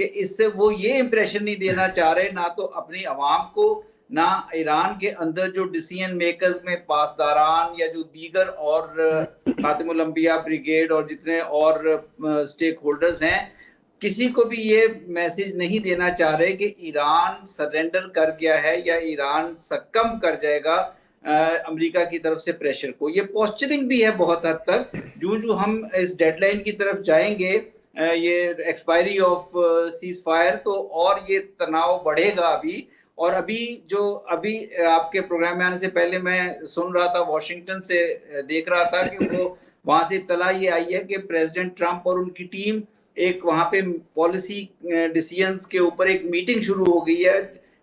کہ اس سے وہ یہ امپریشن نہیں دینا چاہ رہے، نہ تو اپنی عوام کو، نہ ایران کے اندر جو ڈیسیژن میکرز میں پاسداران یا جو دیگر اور خاتم الانبیاء بریگیڈ اور جتنے اور سٹیک ہولڈرز ہیں، کسی کو بھی یہ میسج نہیں دینا چاہ رہے کہ ایران سرنڈر کر گیا ہے یا ایران سکم کر جائے گا امریکہ کی طرف سے پریشر کو. یہ پوسچرنگ بھی ہے بہت حد تک. جو ہم اس ڈیڈ لائن کی طرف جائیں گے، یہ ایکسپائری آف سیز فائر، تو اور یہ تناؤ بڑھے گا ابھی. اور ابھی آپ کے پروگرام میں آنے سے پہلے میں سن رہا تھا، واشنگٹن سے دیکھ رہا تھا کہ وہ وہاں سے اطلاع یہ آئی ہے کہ پریزیڈنٹ ٹرمپ اور ان کی ٹیم ایک وہاں پہ پالیسی ڈیسیژنز کے اوپر ایک میٹنگ شروع ہو گئی ہے.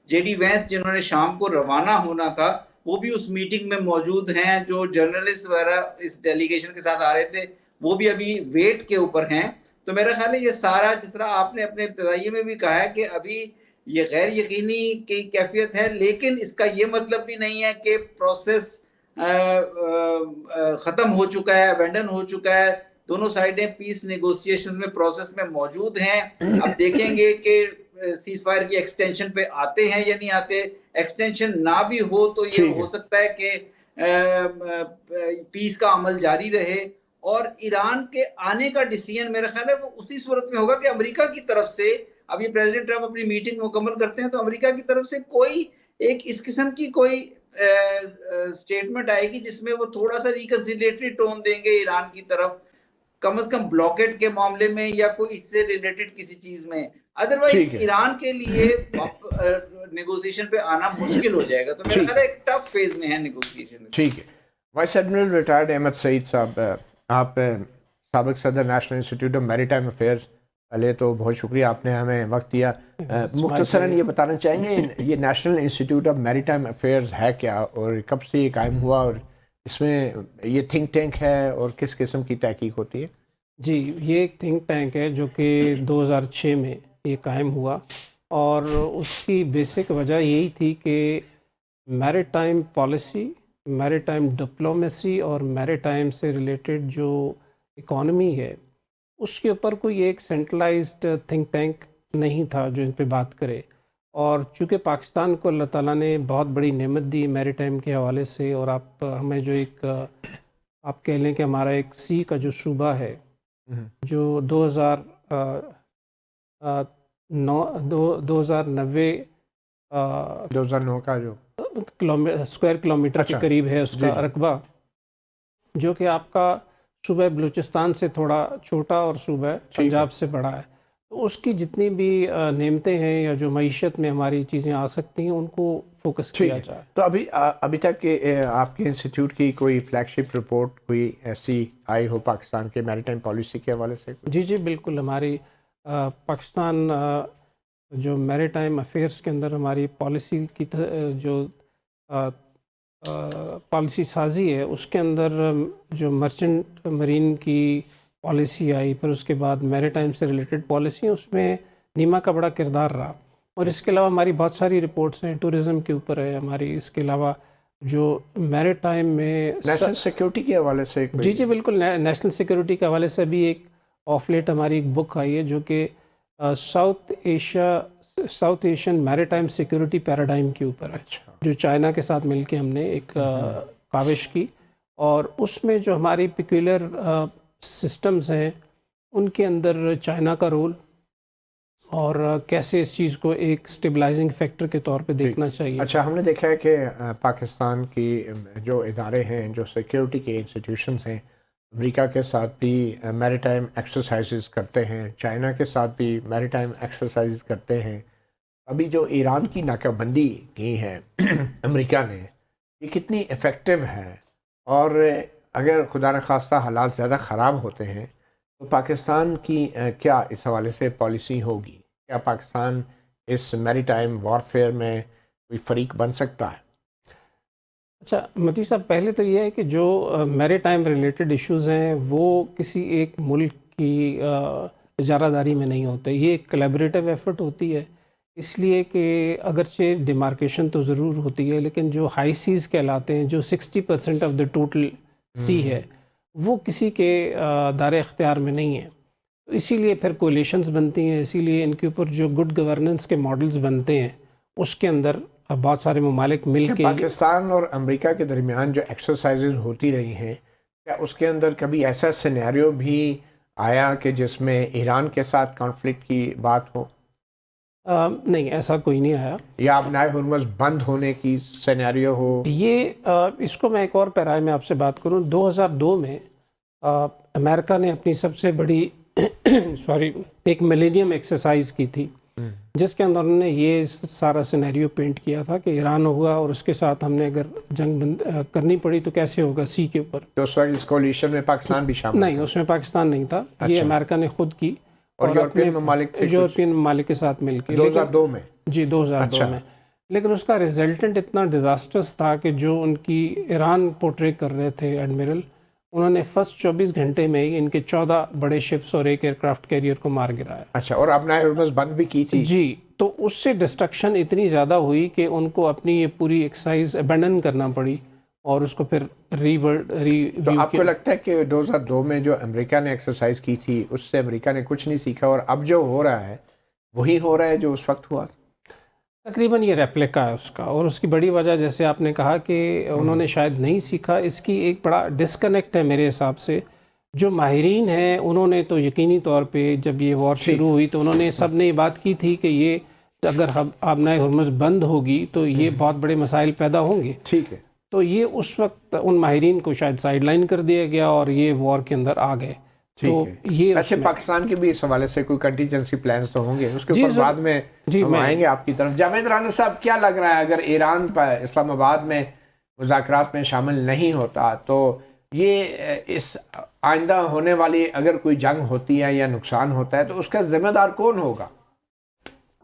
جے ڈی وینس جنہوں نے شام کو روانہ ہونا تھا وہ بھی اس میٹنگ میں موجود ہیں. جو جرنلسٹ وغیرہ اس ڈیلیگیشن کے ساتھ آ رہے تھے وہ بھی ابھی ویٹ کے اوپر ہیں. تو میرا خیال ہے یہ سارا، جس طرح آپ نے اپنے ابتدائی میں بھی کہا ہے کہ ابھی یہ غیر یقینی کی کیفیت ہے، لیکن اس کا یہ مطلب بھی نہیں ہے کہ پروسیس ختم ہو چکا ہے، ابینڈن ہو چکا ہے. دونوں سائیڈیں پیس نیگوسیشنز میں پروسیس میں موجود ہیں. اب دیکھیں گے کہ سیز فائر کی ایکسٹینشن پہ آتے ہیں یا نہیں آتے. ایکسٹینشن نہ بھی ہو تو یہ ہو سکتا ہے کہ پیس کا عمل جاری رہے. اور ایران کے آنے کا ڈیسیژن میرا خیال ہے وہ اسی صورت میں ہوگا کہ امریکہ کی طرف سے، اب یہ پریزیڈنٹ ٹرمپ اپنی میٹنگ مکمل کرتے ہیں تو امریکہ کی طرف سے کوئی ایک اس قسم کی کوئی سٹیٹمنٹ آئے گی جس میں وہ تھوڑا سا ریکنسیلیٹری ٹون دیں گے ایران کی طرف، کم از کم بلاکیٹ کے معاملے میں یا کوئی اس سے ریلیٹڈ کسی چیز میں. ادروائز ایران کے لیے نیگوسیشن پہ آنا مشکل ہو جائے گا. تو میرا خیال ہے ایک ٹف فیز میں ہے نیگوسیشن. ٹھیک ہے. وائس ایڈمرل ریٹائرڈ احمد سعید صاحب، آپ سابق صدر نیشنل انسٹیٹیوٹ آف میری ٹائم افیئرز، پہلے تو بہت شکریہ آپ نے ہمیں وقت دیا. مختصراً یہ بتانا چاہیں گے یہ نیشنل انسٹیٹیوٹ آف میری ٹائم افیئرز ہے کیا، اور کب سے یہ قائم ہوا، اور اس میں یہ تھنک ٹینک ہے اور کس قسم کی تحقیق ہوتی ہے؟ جی، یہ ایک تھنک ٹینک ہے جو کہ 2006 میں یہ قائم ہوا، اور اس کی بیسک وجہ یہی تھی کہ میری ٹائم پالیسی، میری ٹائم ڈپلومیسی اور میری ٹائم سے ریلیٹڈ جو اکانومی ہے اس کے اوپر کوئی ایک سینٹرلائزڈ تھنک ٹینک نہیں تھا جو ان پہ بات کرے. اور چونکہ پاکستان کو اللہ تعالیٰ نے بہت بڑی نعمت دی میری ٹائم کے حوالے سے، اور آپ ہمیں جو ایک آپ کہہ لیں کہ ہمارا ایک سی کا جو صوبہ ہے جو 2009 کا جو اسکوائر کلومیٹر کے قریب ہے اس کا رقبہ، جو کہ آپ کا صوبہ بلوچستان سے تھوڑا چھوٹا اور صوبہ پنجاب سے بڑا ہے. تو اس کی جتنی بھی نعمتیں ہیں یا جو معیشت میں ہماری چیزیں آ سکتی ہیں ان کو فوکس کیا جائے. تو ابھی تک آپ کے انسٹیٹیوٹ کی کوئی فلیگ شپ رپورٹ کوئی ایسی آئی ہو پاکستان کے میری ٹائم پالیسی کے حوالے سے؟ جی بالکل. ہماری پاکستان جو میری ٹائم افیئرس کے اندر ہماری پالیسی کی جو پالیسی سازی ہے اس کے اندر جو مرچنٹ مرین کی پالیسی آئی، پھر اس کے بعد میری ٹائم سے ریلیٹڈ پالیسی، اس میں نیما کا بڑا کردار رہا. اور اس کے علاوہ ہماری بہت ساری رپورٹس ہیں، ٹورزم کے اوپر ہے ہماری. اس کے علاوہ جو میری ٹائم میں نیشنل سیکیورٹی کے حوالے سے جی بالکل، نیشنل سیکیورٹی کے حوالے سے بھی ایک آف لیٹ ہماری ایک بک آئی ہے جو کہ ساؤتھ ایشین میری ٹائم سیکیورٹی پیراڈائم کے اوپر ہے، جو چائنا کے ساتھ مل کے ہم نے ایک کاوش کی. اور اس میں جو ہماری پیکولر سسٹمز ہیں ان کے اندر چائنا کا رول اور کیسے اس چیز کو ایک سٹیبلائزنگ فیکٹر کے طور پہ دیکھنا چاہیے. اچھا، ہم نے دیکھا ہے کہ پاکستان کی جو ادارے ہیں، جو سیکیورٹی کے انسٹیٹیوشنز ہیں، امریکہ کے ساتھ بھی میری ٹائم ایکسرسائزز کرتے ہیں، چائنا کے ساتھ بھی میری ٹائم ایکسرسائز کرتے ہیں. ابھی جو ایران کی ناکہ بندی کی ہے امریکہ نے، یہ کتنی افیکٹو ہے؟ اور اگر خدا نخواستہ حالات زیادہ خراب ہوتے ہیں تو پاکستان کی کیا اس حوالے سے پالیسی ہوگی؟ کیا پاکستان اس میری ٹائم وارفیئر میں کوئی فریق بن سکتا ہے؟ اچھا متی صاحب، پہلے تو یہ ہے کہ جو میری ٹائم ریلیٹڈ ایشوز ہیں وہ کسی ایک ملک کی اجارہ داری میں نہیں ہوتے، یہ ایک کلیبریٹو ایفرٹ ہوتی ہے. اس لیے کہ اگرچہ ڈیمارکیشن تو ضرور ہوتی ہے لیکن جو ہائی سیز کہلاتے ہیں، جو 60% آف دا ٹوٹل سی ہے، وہ کسی کے دار اختیار میں نہیں ہے. تو اسی لیے پھر کولیشنز بنتی ہیں، اسی لیے ان کے اوپر جو گڈ گورننس کے ماڈلز بنتے ہیں اس کے اندر بہت سارے ممالک مل کے پاکستان اور امریکہ کے درمیان جو ایکسرسائزز ہوتی رہی ہیں، کیا اس کے اندر کبھی ایسا سینیریو بھی آیا کہ جس میں ایران کے ساتھ کانفلکٹ کی بات ہو، نہیں ایسا کوئی نہیں آیا. یا اپنائے ہرمز بند ہونے کی سینیریو ہو؟ یہ اس کو میں ایک اور پیرائے میں آپ سے بات کروں. 2002 میں امریکہ نے اپنی سب سے بڑی ایک ملینیم ایکسرسائز کی تھی، جس کے اندر انہوں نے یہ سارا سینیریو پینٹ کیا تھا کہ ایران ہوگا اور اس کے ساتھ ہم نے اگر جنگ کرنی پڑی تو کیسے ہوگا، سی کے اوپر. تو اس وقت اس کولیشن میں پاکستان بھی شامل نہیں، اس میں پاکستان نہیں تھا. یہ امریکہ نے خود کی اور یورپین ممالک تھے، یورپین ممالک کے ساتھ مل کے 2002 میں. جی 2002 میں. لیکن اس کا ریزلٹنٹ اتنا ڈیزاسٹرس تھا کہ جو ان کی ایران پورٹری کر رہے تھے ایڈمرل، انہوں نے فرسٹ 24 گھنٹے میں ہی ان کے 14 بڑے شپس اور ایک ایئرکرافٹ کیریئر کو مار گرایا. اچھا، اور اپنا ہرمز بند بھی کی تھی. جی، تو اس سے ڈسٹرکشن اتنی زیادہ ہوئی کہ ان کو اپنی یہ پوری ایکسرسائز ابینڈن کرنا پڑی اور اس کو پھر تو آپ کو لگتا ہے کہ 2002 میں جو امریکہ نے ایکسرسائز کی تھی اس سے امریکہ نے کچھ نہیں سیکھا، اور اب جو ہو رہا ہے وہی ہو رہا ہے جو اس وقت ہوا؟ تقریباً یہ ریپلیکا ہے اس کا، اور اس کی بڑی وجہ جیسے آپ نے کہا کہ انہوں نے شاید نہیں سیکھا. اس کی ایک بڑا ڈسکنیکٹ ہے میرے حساب سے. جو ماہرین ہیں انہوں نے تو یقینی طور پہ جب یہ وار شروع ہوئی تو انہوں نے سب نے یہ بات کی تھی کہ یہ اگر آبنائے ہرمز بند ہوگی تو یہ بہت بڑے مسائل پیدا ہوں گے. ٹھیک ہے. تو یہ اس وقت ان ماہرین کو شاید سائڈ لائن کر دیا گیا اور یہ وار کے اندر آ گئے. تو یہ ویسے پاکستان کے بھی اس حوالے سے کوئی کنٹینجنسی پلانز تو ہوں گے، اس کے اوپر بعد میں ہم آئیں گے آپ کی طرف. جاوید رانا صاحب، کیا لگ رہا ہے اگر ایران پر اسلام آباد میں مذاکرات میں شامل نہیں ہوتا تو یہ اس آئندہ ہونے والی اگر کوئی جنگ ہوتی ہے یا نقصان ہوتا ہے تو اس کا ذمہ دار کون ہوگا؟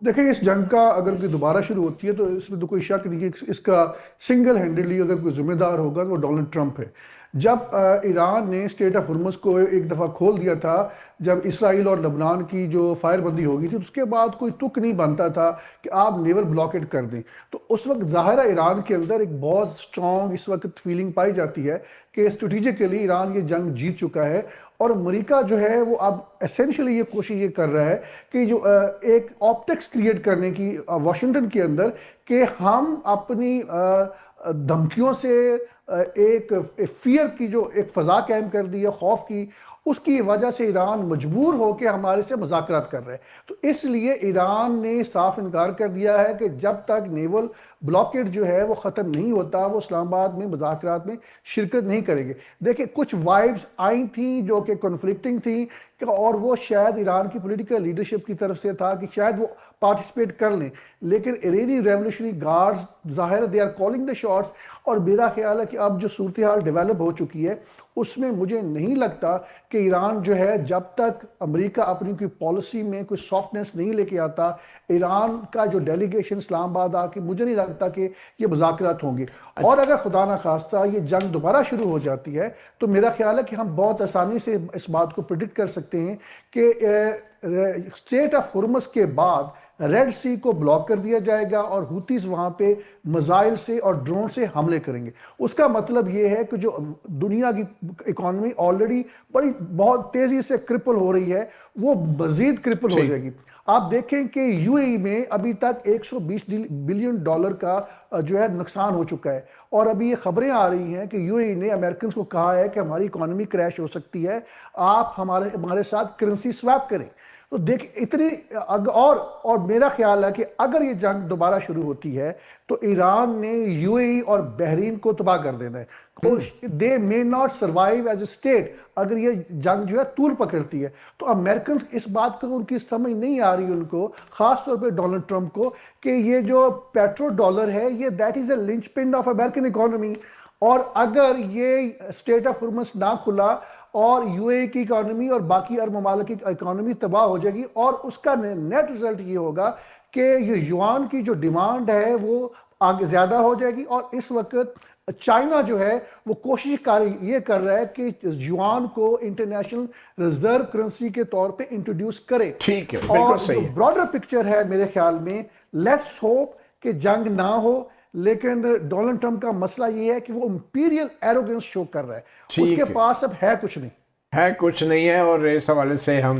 دیکھیں، اس جنگ کا اگر کوئی دوبارہ شروع ہوتی ہے تو اس میں تو کوئی شک نہیں کہ اس کا سنگل ہینڈڈلی اگر کوئی ذمہ دار ہوگا تو وہ ڈونلڈ ٹرمپ ہے. جب ایران نے اسٹریٹ آف ہرمز کو ایک دفعہ کھول دیا تھا، جب اسرائیل اور لبنان کی جو فائر بندی ہو گئی تھی، اس کے بعد کوئی تک نہیں بنتا تھا کہ آپ نیول بلاکیٹ کر دیں. تو اس وقت ظاہرہ ایران کے اندر ایک بہت سٹرونگ اس وقت فیلنگ پائی جاتی ہے کہ اسٹریٹجیکلی ایران یہ جنگ جیت چکا ہے، اور امریکہ جو ہے وہ اب ایسنشلی یہ کوشش یہ کر رہا ہے کہ جو ایک آپٹکس کریٹ کرنے کی واشنگٹن کے اندر کہ ہم اپنی دھمکیوں سے ایک فیئر کی جو ایک فضا قائم کر دی ہے، خوف کی، اس کی وجہ سے ایران مجبور ہو کے ہمارے سے مذاکرات کر رہے ہیں. تو اس لیے ایران نے صاف انکار کر دیا ہے کہ جب تک نیول بلاکیٹ جو ہے وہ ختم نہیں ہوتا وہ اسلام آباد میں مذاکرات میں شرکت نہیں کریں گے. دیکھیں، کچھ وائبز آئی تھیں جو کہ کنفلکٹنگ تھیں، اور وہ شاید ایران کی پولیٹیکل لیڈرشپ کی طرف سے تھا کہ شاید وہ پارٹیسپیٹ کر لیں، لیکن ایرانی ریولیوشنری گارڈز ظاہر they are calling the shots. اور میرا خیال ہے کہ اب جو صورتحال ڈیولپ ہو چکی ہے اس میں مجھے نہیں لگتا کہ ایران جو ہے جب تک امریکہ اپنی کوئی پالیسی میں کوئی سافٹنس نہیں لے کے آتا، ایران کا جو ڈیلیگیشن اسلام آباد آ کے، مجھے نہیں لگتا کہ یہ مذاکرات ہوں گے. اور اگر خدا نخواستہ یہ جنگ دوبارہ شروع ہو جاتی ہے تو میرا خیال ہے کہ ہم بہت آسانی سے اس بات کو پریڈکٹ کر سکتے ہیں کہ اسٹریٹ آف ہرمز کے بعد ریڈ سی کو بلاک کر دیا جائے گا اور ہوتیز وہاں پہ میزائل سے اور ڈرون سے حملے کریں گے. اس کا مطلب یہ ہے کہ جو دنیا کی اکانومی آلریڈی بہت تیزی سے کرپل ہو رہی ہے وہ مزید کرپل ہو جائے گی. آپ دیکھیں کہ یو اے ای میں ابھی تک $120 بلین کا جو ہے نقصان ہو چکا ہے، اور ابھی یہ خبریں آ رہی ہیں کہ یو اے ای نے امریکنز کو کہا ہے کہ ہماری اکانومی کریش ہو سکتی ہے، آپ ہمارے ساتھ کرنسی سویپ کریں. تو دیکھ اتنی اور میرا خیال ہے کہ اگر یہ جنگ دوبارہ شروع ہوتی ہے تو ایران نے یو اے ای اور بحرین کو تباہ کر دینا ہے. They may not survive as a state اگر یہ جنگ جو ہے طول پکڑتی ہے. تو امریکنز اس بات کو ان کی سمجھ نہیں آ رہی ان کو، خاص طور پہ ڈونلڈ ٹرمپ کو، کہ یہ جو پیٹرو ڈالر ہے یہ that is a lunch pin of American economy, اور اگر یہ اسٹریٹ آف ہرمز نہ کھلا اور یو اے کی اکانومی اور باقی عرب ممالک کی اکانومی تباہ ہو جائے گی، اور اس کا نیٹ رزلٹ یہ ہوگا کہ یہ یوان کی جو ڈیمانڈ ہے وہ آگے زیادہ ہو جائے گی. اور اس وقت چائنا جو ہے وہ کوشش یہ کر رہا ہے کہ یوان کو انٹرنیشنل ریزرو کرنسی کے طور پہ انٹروڈیوس کرے. ٹھیک ہے، بالکل صحیح ہے. براڈر پکچر ہے میرے خیال میں، لیٹس ہوپ کہ جنگ نہ ہو، لیکن ڈونلڈ ٹرمپ کا مسئلہ یہ ہے کہ وہ امپیریل ایروگنس شو کر رہا ہے، اس کے پاس اب ہے کچھ نہیں ہے، اور اس حوالے سے ہم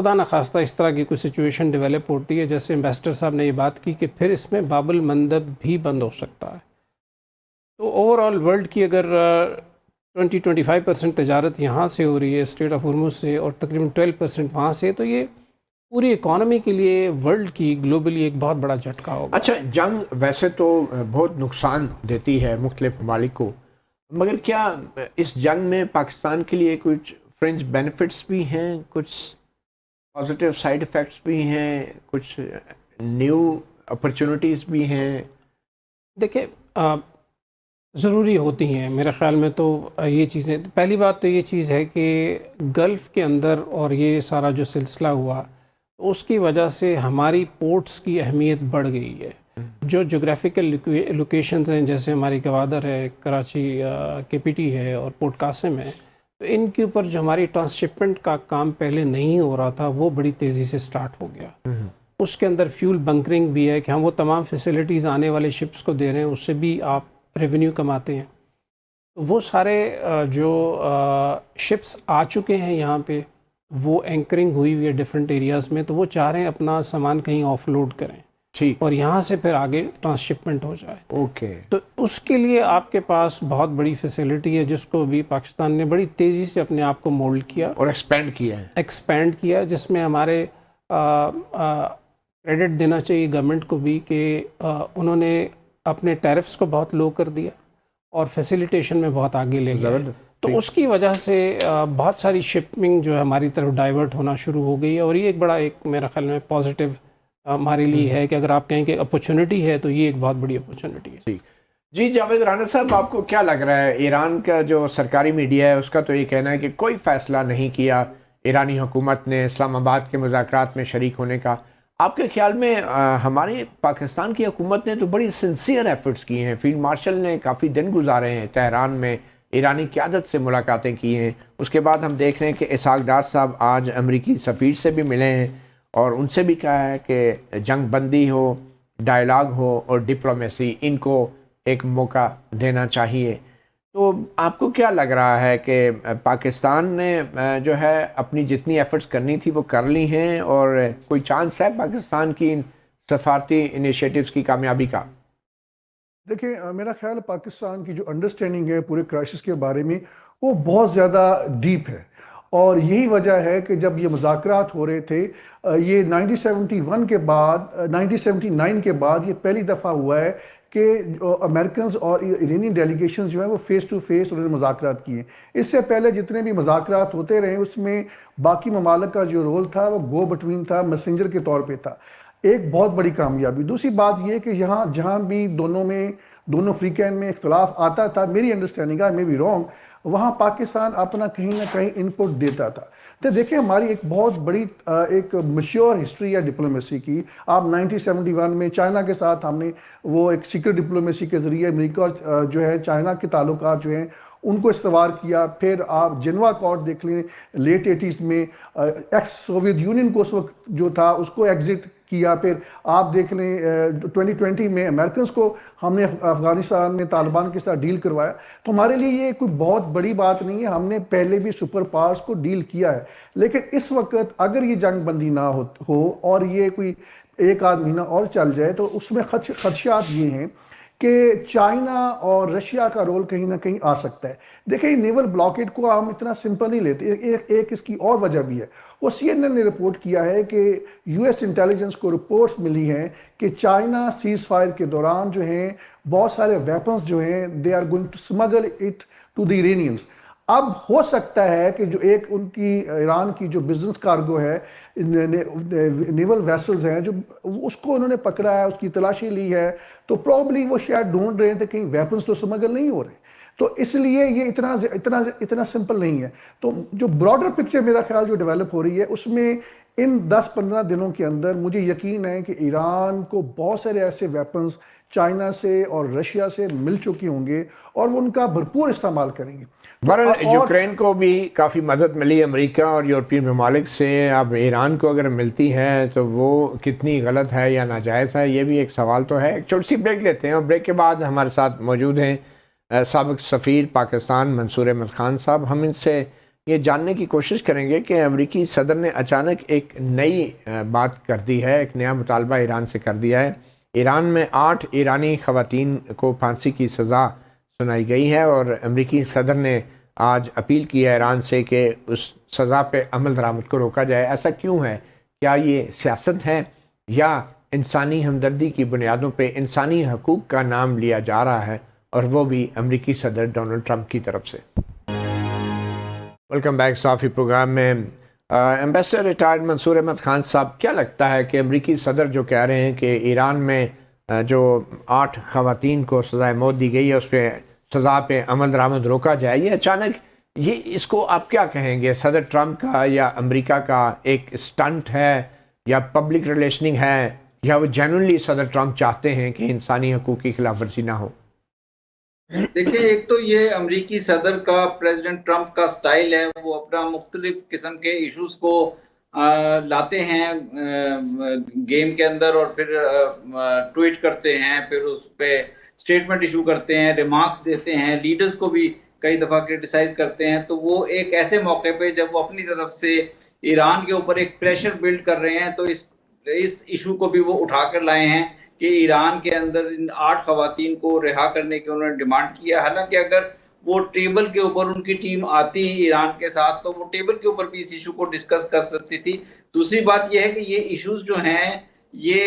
خدا نخواستہ اس طرح کی کوئی سچویشن ڈیولپ ہوتی ہے، جیسے امبیسڈر صاحب نے یہ بات کی کہ پھر اس میں باب المندب بھی بند ہو سکتا ہے. تو اوور آل ورلڈ کی اگر 20-25% تجارت یہاں سے ہو رہی ہے اسٹریٹ آف ہرمز سے، اور تقریباً 12% وہاں سے، تو یہ پوری اکانومی کے لیے ورلڈ کی گلوبلی ایک بہت بڑا جھٹکا ہوگا. اچھا، جنگ ویسے تو بہت نقصان دیتی ہے مختلف ممالک کو، مگر کیا اس جنگ میں پاکستان کے لیے کچھ فرنج بینیفٹس بھی ہیں، کچھ پازیٹیو سائیڈ ایفیکٹس بھی ہیں، کچھ نیو اپرچونٹیز بھی ہیں؟ دیکھیں ضروری ہوتی ہیں میرے خیال میں. تو یہ چیزیں، پہلی بات تو یہ چیز ہے کہ گلف کے اندر اور یہ سارا جو سلسلہ ہوا اس کی وجہ سے ہماری پورٹس کی اہمیت بڑھ گئی ہے. جو جغرافیکل لوکیشنز ہیں، جیسے ہماری گوادر ہے، کراچی کے پی ٹی ہے اور پورٹ قاسم ہے، تو ان کے اوپر جو ہماری ٹرانسشپمنٹ کا کام پہلے نہیں ہو رہا تھا وہ بڑی تیزی سے سٹارٹ ہو گیا. اس کے اندر فیول بنکرنگ بھی ہے کہ ہم وہ تمام فیسلٹیز آنے والے شپس کو دے رہے ہیں، اس سے بھی آپ ریونیو کماتے ہیں. وہ سارے جو شپس آ چکے ہیں یہاں پہ، وہ اینکرنگ ہوئی ہوئی ہے ڈفرینٹ ایریاز میں، تو وہ چاہ رہے ہیں اپنا سامان کہیں آف لوڈ کریں ٹھیک، اور یہاں سے پھر آگے ٹرانسشپمنٹ ہو جائے. اوکے. تو اس کے لیے آپ کے پاس بہت بڑی فیسلٹی ہے، جس کو بھی پاکستان نے بڑی تیزی سے اپنے آپ کو مولڈ کیا اور ایکسپینڈ کیا، جس میں ہمارے کریڈٹ دینا چاہیے گورنمنٹ کو بھی کہ انہوں نے اپنے ٹیرفس کو بہت لو کر دیا اور فیسیلیٹیشن میں بہت آگے لے گئے. تو اس کی وجہ سے بہت ساری شپنگ جو ہے ہماری طرف ڈائیورٹ ہونا شروع ہو گئی ہے، اور یہ ایک بڑا میرا خیال میں پازیٹیو ہمارے لیے ہے کہ اگر آپ کہیں کہ اپرچونٹی ہے تو یہ ایک بہت بڑی اپرچونٹی ہے. جی جاوید رانا صاحب، آپ کو کیا لگ رہا ہے؟ ایران کا جو سرکاری میڈیا ہے اس کا تو یہ کہنا ہے کہ کوئی فیصلہ نہیں کیا ایرانی حکومت نے اسلام آباد کے مذاکرات میں شریک ہونے کا. آپ کے خیال میں ہماری پاکستان کی حکومت نے تو بڑی سنسیئر ایفرٹس کی ہیں، فیلڈ مارشل نے کافی دن گزارے ہیں تہران میں، ایرانی قیادت سے ملاقاتیں کی ہیں. اس کے بعد ہم دیکھ رہے ہیں کہ اسحاق ڈار صاحب آج امریکی سفیر سے بھی ملے ہیں اور ان سے بھی کہا ہے کہ جنگ بندی ہو، ڈائلاگ ہو اور ڈپلومیسی، ان کو ایک موقع دینا چاہیے. تو آپ کو کیا لگ رہا ہے کہ پاکستان نے جو ہے اپنی جتنی ایفرٹس کرنی تھی وہ کر لی ہیں، اور کوئی چانس ہے پاکستان کی ان سفارتی انیشیٹوز کی کامیابی کا؟ دیکھیں میرا خیال ہے پاکستان کی جو انڈرسٹینڈنگ ہے پورے کرائسس کے بارے میں وہ بہت زیادہ ڈیپ ہے، اور یہی وجہ ہے کہ جب یہ مذاکرات ہو رہے تھے یہ 1971 کے بعد 1979 کے بعد یہ پہلی دفعہ ہوا ہے کہ امریکنز اور ایرانی ڈیلیگیشنز جو ہیں وہ فیس ٹو فیس انہوں نے مذاکرات کیے. اس سے پہلے جتنے بھی مذاکرات ہوتے رہے اس میں باقی ممالک کا جو رول تھا وہ گو بٹوین تھا، میسنجر کے طور پہ تھا. ایک بہت بڑی کامیابی. دوسری بات یہ کہ جہاں بھی دونوں فریقین میں اختلاف آتا تھا، میری انڈرسٹینڈنگ ہے، میں بھی رانگ، وہاں پاکستان اپنا کہیں نہ کہیں ان پٹ دیتا تھا. تو دیکھیں ہماری ایک بہت بڑی ایک مشہور ہسٹری ہے ڈپلومیسی کی. آپ 1971 میں چائنا کے ساتھ ہم نے وہ ایک سیکرٹ ڈپلومیسی کے ذریعے امریکہ جو ہے چائنا کے تعلقات جو ہیں ان کو استوار کیا. پھر آپ جنوا اکارڈ دیکھ لیں لیٹ 80s میں، ایکس سوویت یونین کو اس وقت جو تھا اس کو ایگزٹ کیا. پھر آپ دیکھ لیں 2020 میں امریکنز کو ہم نے افغانستان میں طالبان کے ساتھ ڈیل کروایا. تو ہمارے لیے یہ کوئی بہت بڑی بات نہیں ہے، ہم نے پہلے بھی سپر پاورز کو ڈیل کیا ہے. لیکن اس وقت اگر یہ جنگ بندی نہ ہو اور یہ کوئی ایک آدھ مہینہ اور چل جائے تو اس میں خدشات یہ ہیں کہ چائنا اور رشیا کا رول کہیں نہ کہیں آ سکتا ہے. دیکھیں نیول بلاکیڈ کو ہم اتنا سمپل نہیں لیتے. ایک اس کی اور وجہ بھی ہے. وہ سی این این نے رپورٹ کیا ہے کہ یو ایس انٹیلیجنس کو رپورٹس ملی ہیں کہ چائنا سیز فائر کے دوران جو ہیں بہت سارے ویپنز جو ہیں they are going to smuggle it to the Iranians. اب ہو سکتا ہے کہ جو ایک ان کی ایران کی جو بزنس کارگو ہے، نیول ویسلز ہیں، جو اس کو انہوں نے پکڑا ہے، اس کی تلاشی لی ہے، تو پروبلی وہ شاید ڈھونڈ رہے تھے کہیں ویپنز تو اسمگل نہیں ہو رہے. تو اس لیے یہ اتنا سمپل نہیں ہے. تو جو براڈر پکچر میرا خیال جو ڈیولپ ہو رہی ہے اس میں ان 10-15 دنوں کے اندر مجھے یقین ہے کہ ایران کو بہت سارے ایسے ویپنز چائنا سے اور رشیا سے مل چکے ہوں گے اور وہ ان کا بھرپور استعمال کریں گے. بہرحال یوکرین کو بھی کافی مدد ملی امریکہ اور یورپین ممالک سے. اب ایران کو اگر ملتی ہے تو وہ کتنی غلط ہے یا ناجائز ہے، یہ بھی ایک سوال تو ہے. ایک چھوٹی سی بریک لیتے ہیں اور بریک کے بعد ہمارے ساتھ موجود ہیں سابق سفیر پاکستان منصور احمد خان صاحب. ہم ان سے یہ جاننے کی کوشش کریں گے کہ امریکی صدر نے اچانک ایک نئی بات کر دی ہے، ایک نیا مطالبہ ایران سے کر دیا ہے۔ ایران میں 8 ایرانی خواتین کو پھانسی کی سزا سنائی گئی ہے، اور امریکی صدر نے آج اپیل کی ہے ایران سے کہ اس سزا پہ عمل درآمد کو روکا جائے۔ ایسا کیوں ہے؟ کیا یہ سیاست ہے یا انسانی ہمدردی کی بنیادوں پہ انسانی حقوق کا نام لیا جا رہا ہے، اور وہ بھی امریکی صدر ڈونلڈ ٹرمپ کی طرف سے؟ ویلکم بیک صحافی پروگرام میں ایمبیسڈر ریٹائرڈ منصور احمد خان صاحب، کیا لگتا ہے کہ امریکی صدر جو کہہ رہے ہیں کہ ایران میں جو 8 خواتین کو سزائے موت دی گئی ہے اس پہ سزا پہ عمل درآمد روکا جائے، یہ اچانک اس کو آپ کیا کہیں گے؟ صدر ٹرمپ کا یا امریکہ کا ایک اسٹنٹ ہے یا پبلک ریلیشننگ ہے، یا وہ جینوئنلی صدر ٹرمپ چاہتے ہیں کہ انسانی حقوق کی خلاف ورزی نہ ہو؟ دیکھیں، ایک تو یہ امریکی صدر کا، پریزیڈنٹ ٹرمپ کا سٹائل ہے، وہ اپنا مختلف قسم کے ایشوز کو لاتے ہیں گیم کے اندر، اور پھر ٹویٹ کرتے ہیں، پھر اس پہ اسٹیٹمنٹ ایشو کرتے ہیں، ریمارکس دیتے ہیں، لیڈرز کو بھی کئی دفعہ کرٹیسائز کرتے ہیں۔ تو وہ ایک ایسے موقع پہ جب وہ اپنی طرف سے ایران کے اوپر ایک پریشر بلڈ کر رہے ہیں، تو اس ایشو کو بھی وہ اٹھا کر لائے ہیں کہ ایران کے اندر ان 8 خواتین کو رہا کرنے کی انہوں نے ڈیمانڈ کیا۔ حالانکہ اگر وہ ٹیبل کے اوپر ان کی ٹیم آتی ایران کے ساتھ تو وہ ٹیبل کے اوپر بھی اس ایشو کو ڈسکس کر سکتی تھی۔ دوسری بات یہ ہے کہ یہ ایشوز جو ہیں یہ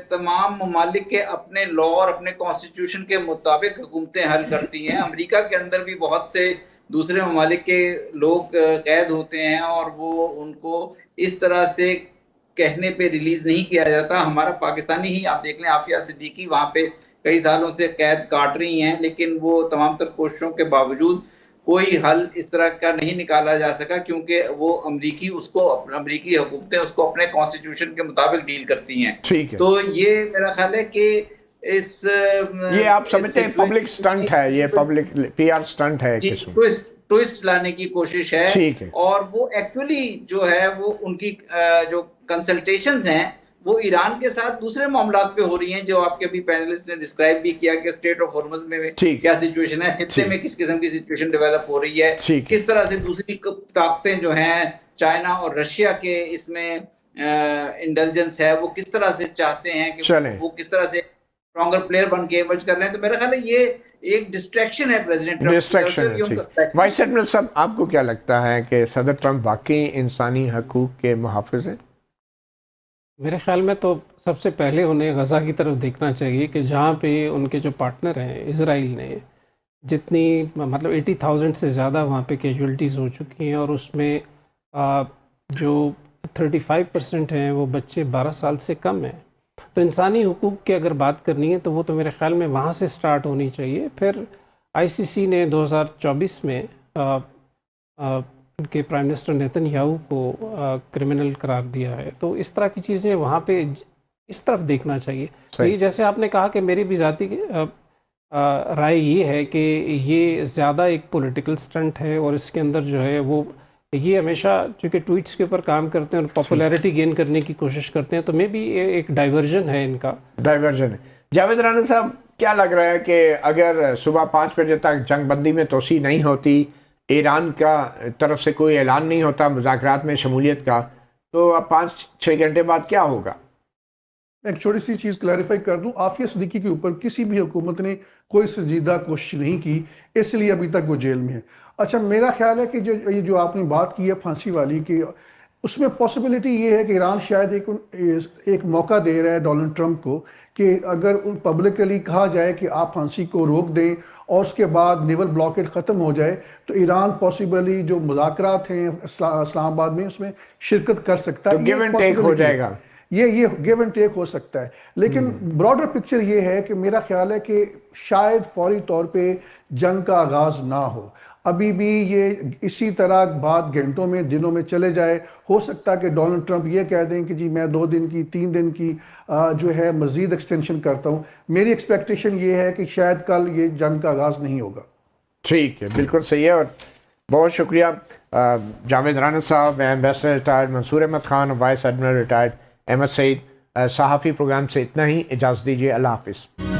تمام ممالک کے اپنے لا اور اپنے کانسٹیٹیوشن کے مطابق حکومتیں حل کرتی ہیں۔ امریکہ کے اندر بھی بہت سے دوسرے ممالک کے لوگ قید ہوتے ہیں، اور وہ ان کو اس طرح سے کہنے پہ ریلیز نہیں کیا جاتا۔ ہمارا پاکستانی ہی آپ دیکھ لیں، عافیہ صدیقی وہاں پہ کئی سالوں سے قید کاٹ رہی ہیں، لیکن وہ تمام تر کوششوں کے باوجود کوئی حل اس طرح کا نہیں نکالا جا سکا، کیونکہ وہ امریکی حکومتیں اس کو اپنے کانسٹیٹیوشن کے مطابق ڈیل کرتی ہیں۔ ٹھیک ہے، تو یہ میرا خیال ہے کہ یہ آپ سمجھتے ہیں پبلک سٹنٹ ہے، یہ پبلک پی آر سٹنٹ ہے، ٹوئسٹ لانے کی کوشش ہے۔ ٹھیک ہے، اور وہ ایکچولی جو ہے وہ ان کی جو کنسلٹیشنز ہیں وہ ایران کے ساتھ دوسرے معاملات پہ ہو رہی ہیں، جو آپ کے ابھی پینلسٹ نے ڈسکرائب بھی کیا کہ اسٹیٹ آف ہارمز میں کیا سچویشن ہے، خطے میں کس قسم کی سچویشن ڈیولپ ہو رہی ہے، کس طرح سے دوسری طاقتیں جو ہیں چائنا اور رشیا کے اس میں انڈلجنس ہے، وہ کس طرح سے چاہتے ہیں کہ وہ کس طرح سے اسٹرانگر پلیئر بن کے ایمرج کر رہے ہیں۔ تو میرا خیال ہے یہ ایک ڈسٹریکشن ہے پریزیڈنٹ ٹرمپ۔ وائس ایڈمرل صاحب، آپ کو کیا لگتا ہے کہ صدر ٹرمپ واقعی انسانی حقوق کے محافظ ہیں؟ میرے خیال میں تو سب سے پہلے انہیں غزہ کی طرف دیکھنا چاہیے کہ جہاں پہ ان کے جو پارٹنر ہیں اسرائیل نے جتنی مطلب 80,000 سے زیادہ وہاں پہ کیجولٹیز ہو چکی ہیں، اور اس میں جو 35% ہیں وہ بچے 12 سال سے کم ہیں۔ تو انسانی حقوق کی اگر بات کرنی ہے تو وہ تو میرے خیال میں وہاں سے سٹارٹ ہونی چاہیے۔ پھر ICC نے 2024 میں ان کے پرائم منسٹر نیتن یاہو کو کرمنل قرار دیا ہے۔ تو اس طرح کی چیزیں وہاں پہ اس طرف دیکھنا چاہیے۔ یہ جیسے آپ نے کہا کہ میری بھی ذاتی رائے یہ ہے کہ یہ زیادہ ایک پولیٹیکل سٹنٹ ہے، اور اس کے اندر جو ہے وہ یہ ہمیشہ چونکہ ٹویٹس کے اوپر کام کرتے ہیں اور پاپولیرٹی گین کرنے کی کوشش کرتے ہیں، تو میں بھی ایک ڈائیورژن ہے ان کا۔ ڈائیورژن ہے۔ جاوید رانا صاحب، کیا لگ رہا ہے کہ اگر صبح 5 بجے تک جنگ بندی میں توسیع نہیں ہوتی، ایران کا طرف سے کوئی اعلان نہیں ہوتا مذاکرات میں شمولیت کا، تو اب 5-6 گھنٹے بعد کیا ہوگا؟ ایک چھوٹی سی چیز کلیریفائی کر دوں، عافیہ صدیقی کے اوپر کسی بھی حکومت نے کوئی سنجیدہ کوشش نہیں کی، اس لیے ابھی تک وہ جیل میں ہے۔ اچھا، میرا خیال ہے کہ جو آپ نے بات کی ہے پھانسی والی، کہ اس میں پاسبلٹی یہ ہے کہ ایران شاید ایک موقع دے رہا ہے ڈونلڈ ٹرمپ کو کہ اگر پبلکلی کہا جائے کہ آپ پھانسی کو روک دیں اور اس کے بعد نیول بلاکیڈ ختم ہو جائے، تو ایران پاسبلی جو مذاکرات ہیں اسلام آباد میں اس میں شرکت کر سکتا ہے۔ گیو اینڈ ٹیک ہو جائے گا، یہ گیو اینڈ ٹیک ہو سکتا ہے۔ لیکن براڈر پکچر یہ ہے کہ میرا خیال ہے کہ شاید فوری طور پہ جنگ کا آغاز نہ ہو، ابھی بھی یہ اسی طرح بعد گھنٹوں میں دنوں میں چلے جائے۔ ہو سکتا ہے کہ ڈونلڈ ٹرمپ یہ کہہ دیں کہ جی میں 2 دن کی 3 دن کی جو ہے مزید ایکسٹینشن کرتا ہوں۔ میری ایکسپیکٹیشن یہ ہے کہ شاید کل یہ جنگ کا آغاز نہیں ہوگا۔ ٹھیک ہے، بالکل صحیح ہے، اور بہت شکریہ جاوید رانا صاحب، ambassador retired Mansoor Ahmed Khan, vice admiral retired Ahmed Saeed. صحافی پروگرام سے اتنا ہی، اجازت دیجیے، اللہ حافظ۔